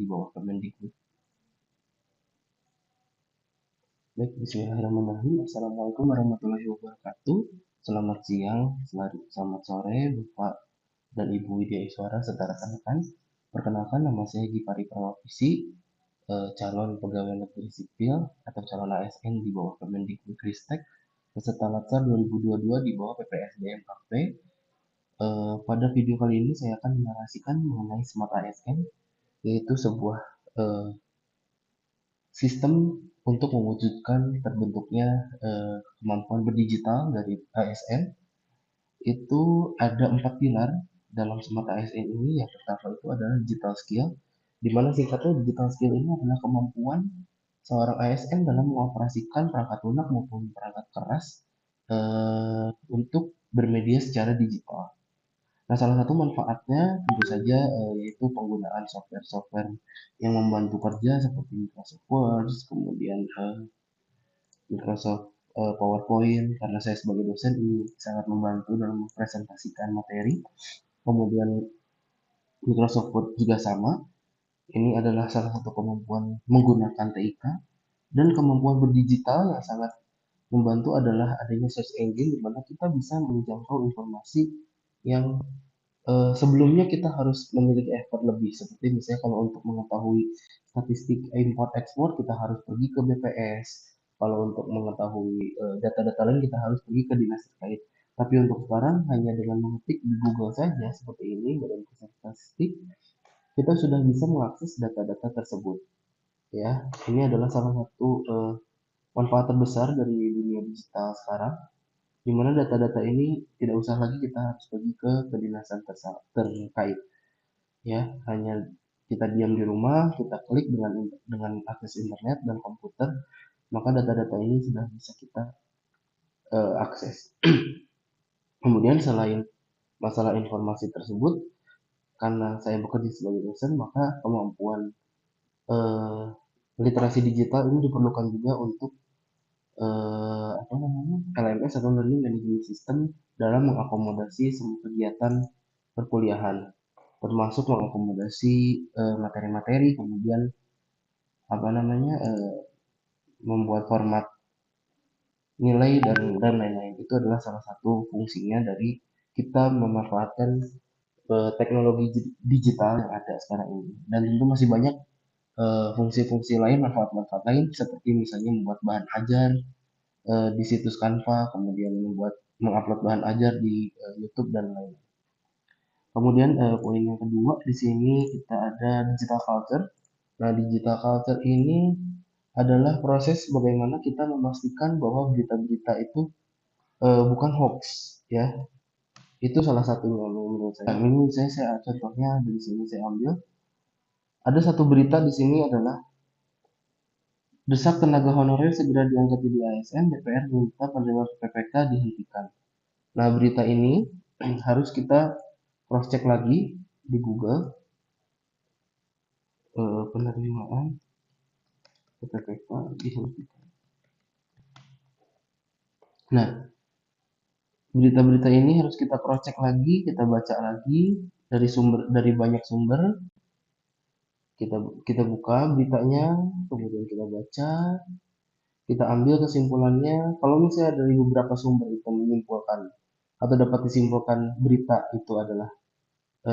bawah Kemendikbud. Baik, bismillahirrahmanirrahim. Assalamualaikum warahmatullahi wabarakatuh. Selamat siang, selamat sore, Bapak dan Ibu Widya Iswara serta rekan-rekan. Perkenalkan, nama saya Gipari Pramawapisi, calon pegawai negeri sipil atau calon ASN di bawah Kemendikbudristek peserta Latsar 2022 di bawah PPSDM AP. Pada video kali ini saya akan menarasikan mengenai Smart ASN, yaitu sebuah sistem untuk mewujudkan terbentuknya kemampuan berdigital dari ASN. Itu ada 4 pilar dalam Smart ASN ini. Yang pertama itu adalah digital skill, di mana singkatnya digital skill ini adalah kemampuan seorang ASN dalam mengoperasikan perangkat lunak maupun perangkat keras untuk bermedia secara digital. Nah, salah satu manfaatnya tentu saja yaitu penggunaan software-software yang membantu kerja seperti Microsoft Word, kemudian Microsoft PowerPoint, karena saya sebagai dosen ini sangat membantu dalam mempresentasikan materi. Kemudian Microsoft Word juga sama. Ini adalah salah satu kemampuan menggunakan TIK, dan kemampuan berdigital yang sangat membantu adalah adanya search engine, di mana kita bisa menjangkau informasi yang sebelumnya kita harus memiliki effort lebih. Seperti misalnya kalau untuk mengetahui statistik import ekspor kita harus pergi ke BPS. Kalau untuk mengetahui data-data lain kita harus pergi ke dinas terkait. Tapi untuk sekarang hanya dengan mengetik di Google saja seperti ini, Badan Pusat Statistik, kita sudah bisa mengakses data-data tersebut. Ya, ini adalah salah satu manfaat terbesar dari dunia digital sekarang, di mana data-data ini tidak usah lagi kita harus pergi ke kedinasan terkait. Ya, hanya kita diam di rumah, kita klik dengan akses internet dan komputer, maka data-data ini sudah bisa kita akses. Kemudian selain masalah informasi tersebut, karena saya bekerja sebagai dosen, maka kemampuan literasi digital ini diperlukan juga untuk LMS atau Learning Management System dalam mengakomodasi semua kegiatan perkuliahan, termasuk mengakomodasi materi-materi, kemudian membuat format nilai dan lain-lain. Itu adalah salah satu fungsinya dari kita memanfaatkan teknologi digital yang ada sekarang ini. Dan tentu masih banyak fungsi-fungsi lain, manfaat-manfaat lain, seperti misalnya membuat bahan ajar di situs Canva, kemudian mengupload bahan ajar di YouTube dan lain-lain. Kemudian poin yang kedua di sini kita ada digital culture. Nah, digital culture ini adalah proses bagaimana kita memastikan bahwa berita-berita itu bukan hoax, ya. Itu salah satunya menurut saya. Nah, ini saya contohnya dari sini saya ambil. Ada satu berita di sini adalah desak tenaga honorer segera diangkat jadi ASN, DPR minta penerimaan PPK dihentikan. Nah, berita ini harus kita cross check lagi di Google, penerimaan PPK dihentikan. Nah, berita-berita ini harus kita cross check lagi, kita baca lagi dari banyak sumber. Kita buka beritanya, kemudian kita baca, kita ambil kesimpulannya. Kalau misalnya dari beberapa sumber itu menyimpulkan atau dapat disimpulkan berita itu adalah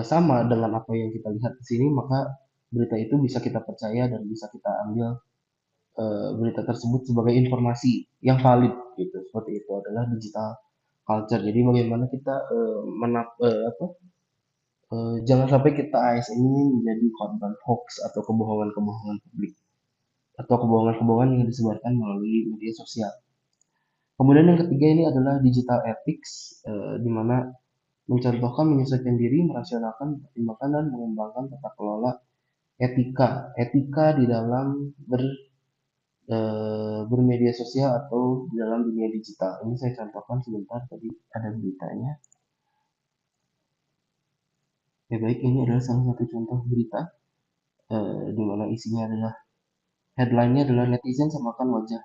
sama dengan apa yang kita lihat di sini, maka berita itu bisa kita percaya dan bisa kita ambil berita tersebut sebagai informasi yang valid gitu. Seperti itu adalah digital culture. Jadi bagaimana kita jangan sampai kita ASN ini menjadi korban hoax atau kebohongan-kebohongan publik atau kebohongan-kebohongan yang disebarkan melalui media sosial. Kemudian yang ketiga ini adalah digital ethics, di mana mencontohkan menyesuaikan diri, merasionalkan, mempertimbangkan dan mengembangkan tata kelola etika di dalam bermedia sosial atau di dalam dunia digital. Ini saya contohkan sebentar, tadi ada beritanya. Ya baik, ini adalah salah satu contoh berita di mana isinya adalah headline-nya adalah netizen samakan wajah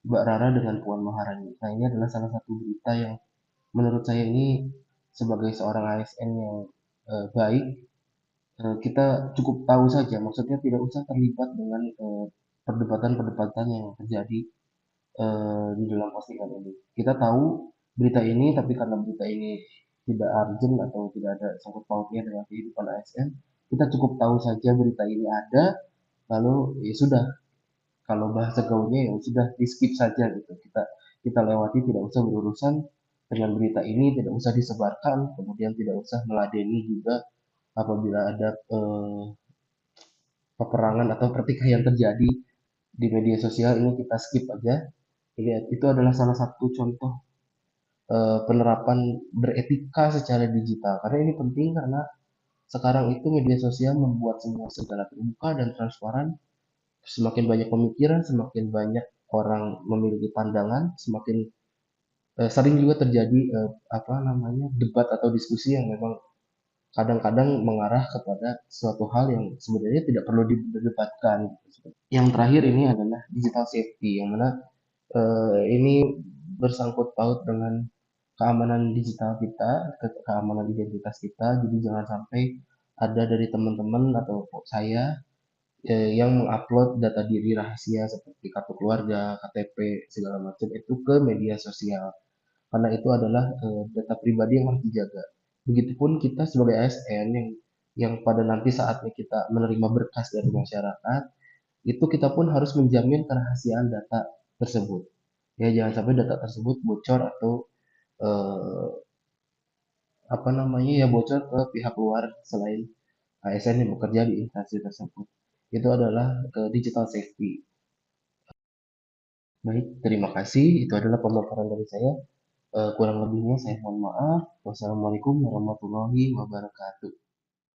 Mbak Rara dengan Puan Maharani. Nah, ini adalah salah satu berita yang menurut saya ini sebagai seorang ASN yang baik, kita cukup tahu saja, maksudnya tidak usah terlibat dengan perdebatan-perdebatan yang terjadi di dalam postingan ini. Kita tahu berita ini, tapi karena berita ini tidak urgent atau tidak ada sangkut pautnya dengan kehidupan ASN, kita cukup tahu saja berita ini ada, lalu ya sudah, kalau bahasa gaulnya ya sudah di skip saja gitu. Kita kita lewati, tidak usah berurusan dengan berita ini, tidak usah disebarkan, kemudian tidak usah meladeni juga apabila ada peperangan atau pertikaian terjadi di media sosial ini kita skip aja. Itu adalah salah satu contoh penerapan beretika secara digital. Karena ini penting karena sekarang itu media sosial membuat semua segala terbuka dan transparan. Semakin banyak pemikiran, semakin banyak orang memiliki pandangan, semakin sering juga terjadi apa namanya debat atau diskusi yang memang kadang-kadang mengarah kepada suatu hal yang sebenarnya tidak perlu didebatkan. Yang terakhir ini adalah digital safety, yang mana ini bersangkut paut dengan keamanan digital kita, keamanan identitas kita. Jadi jangan sampai ada dari teman-teman atau saya yang mengupload data diri rahasia seperti kartu keluarga, KTP, segala macam itu ke media sosial. Karena itu adalah data pribadi yang harus dijaga. Begitupun kita sebagai ASN yang pada nanti saatnya kita menerima berkas dari masyarakat, itu kita pun harus menjamin kerahasiaan data tersebut. Ya jangan sampai data tersebut bocor atau eh, apa namanya ya bocor ke pihak luar selain ASN yang bekerja di instansi tersebut. Itu adalah digital safety. Baik, terima kasih. Itu adalah pemaparan dari saya. Kurang lebihnya saya mohon maaf. Wassalamualaikum warahmatullahi wabarakatuh.